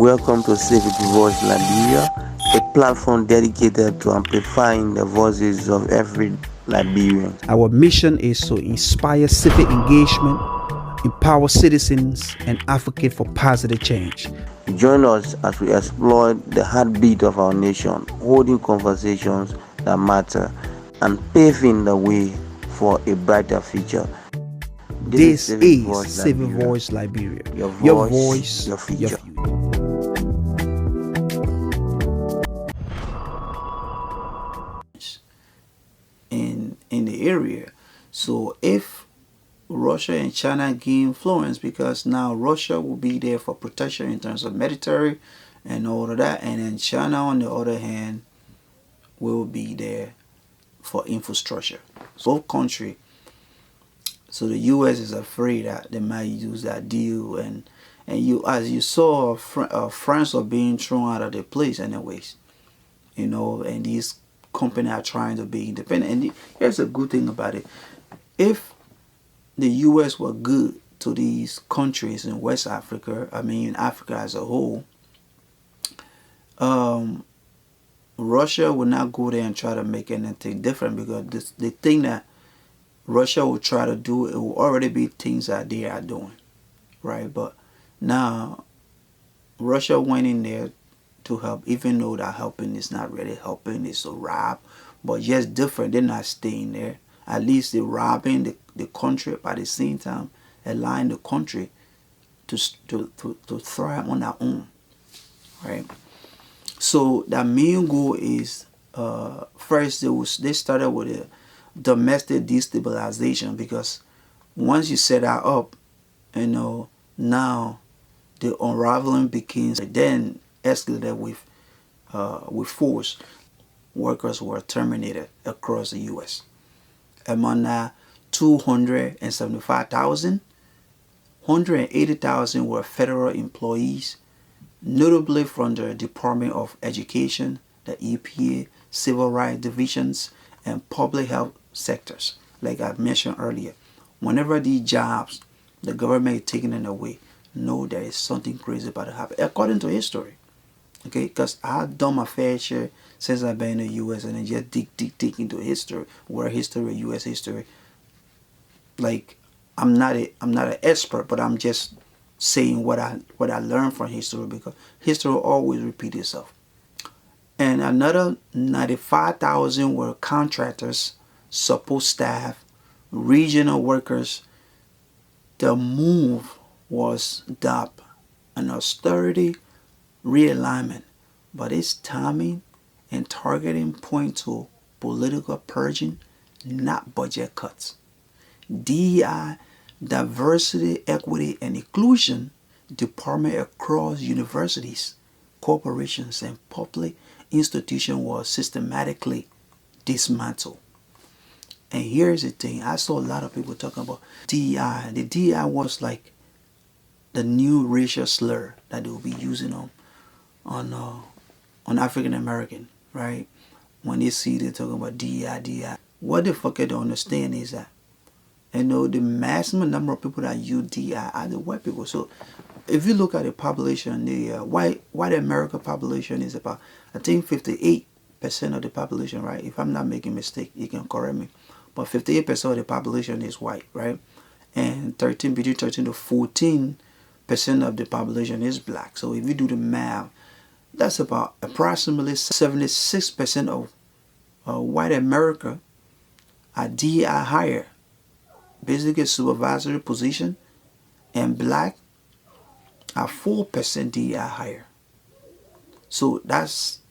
Welcome to Save It Voice Liberia, a platform dedicated to amplifying the voices of every Liberian. Our mission is to inspire civic engagement, empower citizens, and advocate for positive change. Join us as we explore the heartbeat of our nation, holding conversations that matter and paving the way for a brighter future. This is Save It Voice Liberia. Your Your voice, voice, your future. In the area. So if Russia and China gain influence, because now Russia will be there for protection in terms of military and all of that, and then China on the other hand will be there for infrastructure. Both countries. So the U.S. is afraid that they might use that deal, and you, as you saw, France are being thrown out of their place anyways, and these companies are trying to be independent. And here's a good thing about it: if the U.S. were good to these countries in West Africa, Africa as a whole, Russia would not go there and try to make anything different, because the thing that Russia will try to do, it will already be things that they are doing, right? But now Russia went in there to help, even though that helping is not really helping, it's a rob, but just different. They're not staying there. At least they're robbing the country, but at the same time allowing the country to thrive on their own, right? So the main goal is first they started with a domestic destabilization, because once you set that up, now the unraveling begins. Then escalated with force. Workers were terminated across the U.S. Among that, 275,000, 180,000 were federal employees, notably from the Department of Education, the EPA, Civil Rights Divisions, and public health sectors. Like I mentioned earlier, whenever these jobs, the government is taking it away, know there is something crazy about to happen, according to history. Okay, because I've done my fair share since I've been in the U.S. and then just dig into history, world history, U.S. history. Like I'm not an expert, but I'm just saying what I learned from history, because history always repeats itself. And another 95,000 were contractors, support staff, regional workers. The move was dubbed an austerity realignment, but its timing and targeting point to political purging, not budget cuts. DEI, diversity, equity, and inclusion department across universities, corporations, and public institutions was systematically dismantled. And here's the thing: I saw a lot of people talking about DEI. The DEI was like the new racial slur that they will be using on African American, right? When they see they talking about DEI. What the fuck I don't understand is that, the maximum number of people that use DEI are the white people. So if you look at the population, the white American population is about, I think, 58% of the population, right? If I'm not making a mistake, you can correct me. But 58% of the population is white, right? And between 13 to 14% of the population is black. So if you do the math, that's about approximately 76% of white America are DEI higher, basically supervisory position, and black are 4% DEI higher. So that's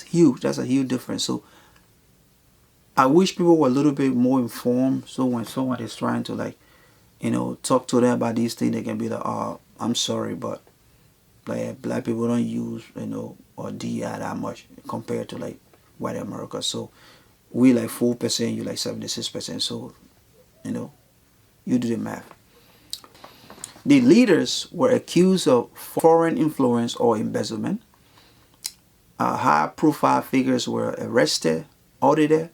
huge. That's a huge difference. So I wish people were a little bit more informed, so when someone is trying to talk to them about these things, they can be like, oh, I'm sorry, but like black people don't use or DEI that much compared to like white America. So we like 4%, you like 76%. So you do the math. The leaders were accused of foreign influence or embezzlement. High-profile figures were arrested, audited,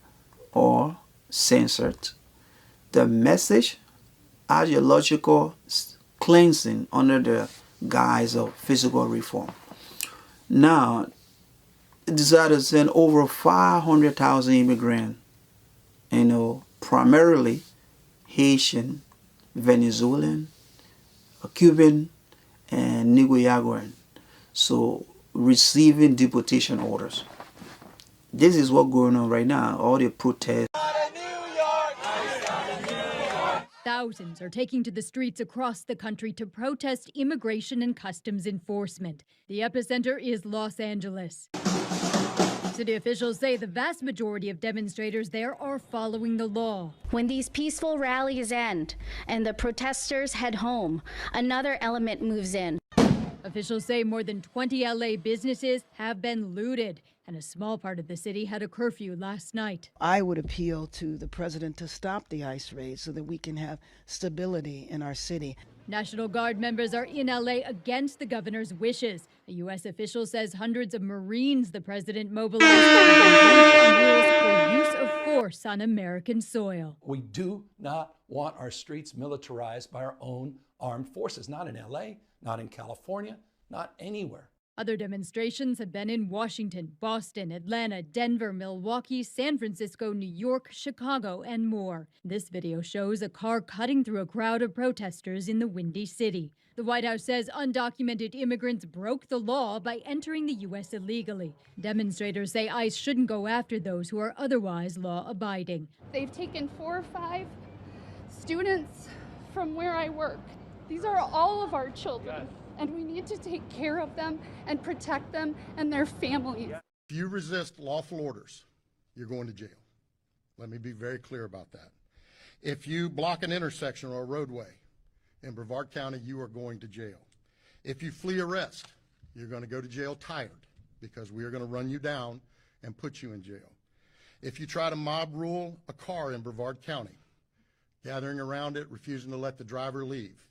or censored. The message, ideological cleansing under the guise of physical reform. Now, it decided to send over 500,000 immigrants, primarily Haitian, Venezuelan, Cuban, and Nicaraguan. So, receiving deportation orders. This is what's going on right now. All the protests. Thousands are taking to the streets across the country to protest immigration and customs enforcement. The epicenter is Los Angeles. City officials say the vast majority of demonstrators there are following the law. When these peaceful rallies end and the protesters head home, another element moves in. Officials say more than 20 LA businesses have been looted, and a small part of the city had a curfew last night. I would appeal to the president to stop the ICE raids so that we can have stability in our city. National Guard members are in LA against the governor's wishes. A U.S. official says hundreds of Marines the president mobilized on rules for use of force on American soil. We do not want our streets militarized by our own armed forces, not in LA, not in California, not anywhere. Other demonstrations have been in Washington, Boston, Atlanta, Denver, Milwaukee, San Francisco, New York, Chicago, and more. This video shows a car cutting through a crowd of protesters in the Windy City. The White House says undocumented immigrants broke the law by entering the U.S. illegally. Demonstrators say ICE shouldn't go after those who are otherwise law-abiding. They've taken 4 or 5 students from where I work. These are all of our children. And we need to take care of them and protect them and their families. If you resist lawful orders, you're going to jail. Let me be very clear about that. If you block an intersection or a roadway in Brevard County, you are going to jail. If you flee arrest, you're going to go to jail tired because we are going to run you down and put you in jail. If you try to mob rule a car in Brevard County, gathering around it, refusing to let the driver leave,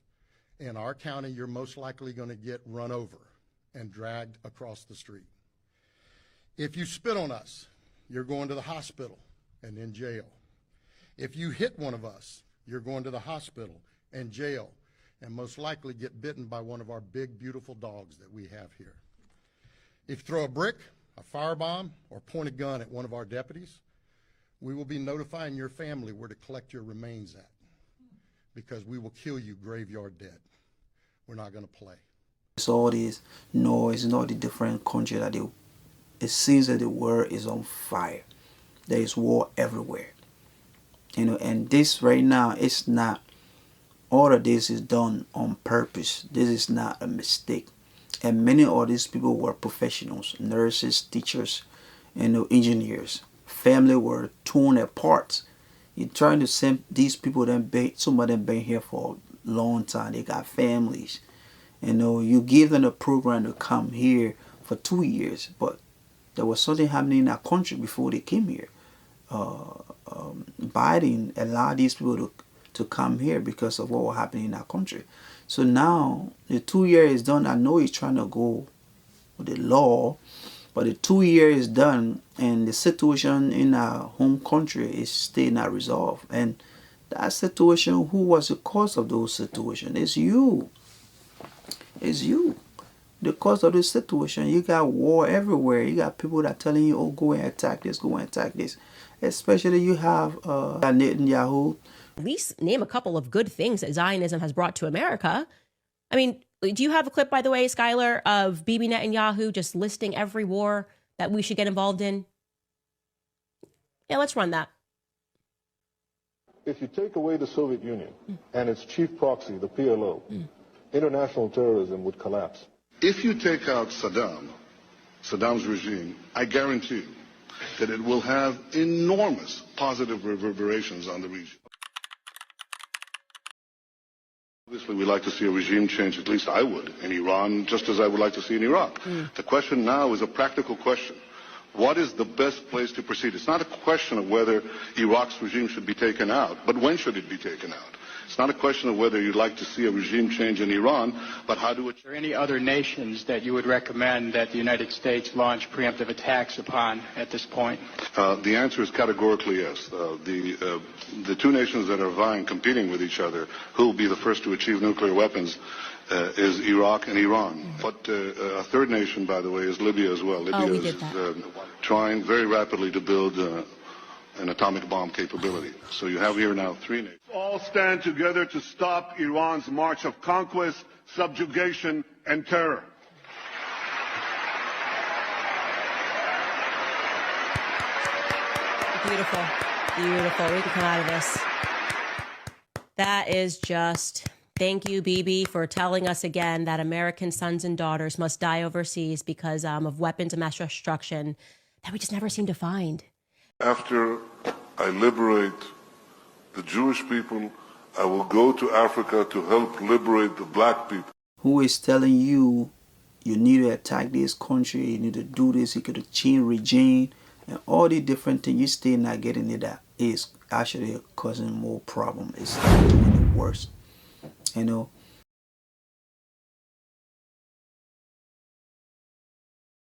in our county, you're most likely going to get run over and dragged across the street. If you spit on us, you're going to the hospital and in jail. If you hit one of us, you're going to the hospital and jail, and most likely get bitten by one of our big, beautiful dogs that we have here. If you throw a brick, a firebomb, or point a gun at one of our deputies, we will be notifying your family where to collect your remains at, because we will kill you graveyard dead. We're not going to play. It's all this noise, all the different countries that it seems that the world is on fire. There is war everywhere. And this right now, it's not, all of this is done on purpose. This is not a mistake. And many of these people were professionals, nurses, teachers, engineers. Family were torn apart. You're trying to send these people, some of them been here for a long time. They got families. You give them a program to come here for 2 years, but there was something happening in our country before they came here. Biden allowed these people to come here because of what was happening in our country. So now the 2 years is done. I know he's trying to go with the law, but the 2 years is done, and the situation in our home country is still not resolved. And that situation, who was the cause of those situations? It's you. It's you. The cause of this situation. You got war everywhere. You got people that are telling you, oh, go and attack this, go and attack this. Especially you have Netanyahu. At least name a couple of good things that Zionism has brought to America. I mean, do you have a clip, by the way, Skylar, of Bibi Netanyahu just listing every war that we should get involved in? Yeah, let's run that. If you take away the Soviet Union and its chief proxy, the PLO, international terrorism would collapse. If you take out Saddam's regime, I guarantee you that it will have enormous positive reverberations on the region. Obviously, we like to see a regime change, at least I would, in Iran, just as I would like to see in Iraq. The question now is a practical question. What is the best place to proceed? It's not a question of whether Iraq's regime should be taken out, but when should it be taken out? It's not a question of whether you'd like to see a regime change in Iran, but how do it... Are there any other nations that you would recommend that the United States launch preemptive attacks upon at this point? The answer is categorically yes. The two nations that are vying, competing with each other, who will be the first to achieve nuclear weapons, is Iraq and Iran. But a third nation, by the way, is Libya as well. Libya is trying very rapidly to build an atomic bomb capability. So you have here now 3 nations. All stand together to stop Iran's march of conquest, subjugation, and terror. Beautiful. Beautiful. We can come out of this. That is just... Thank you, Bibi, for telling us again that American sons and daughters must die overseas because of weapons of mass destruction that we just never seem to find. After I liberate the Jewish people, I will go to Africa to help liberate the black people. Who is telling you you need to attack this country, you need to do this, you could change regime, and all these different things, you still not getting it out. It's actually causing more problem. It's doing it worse. You know,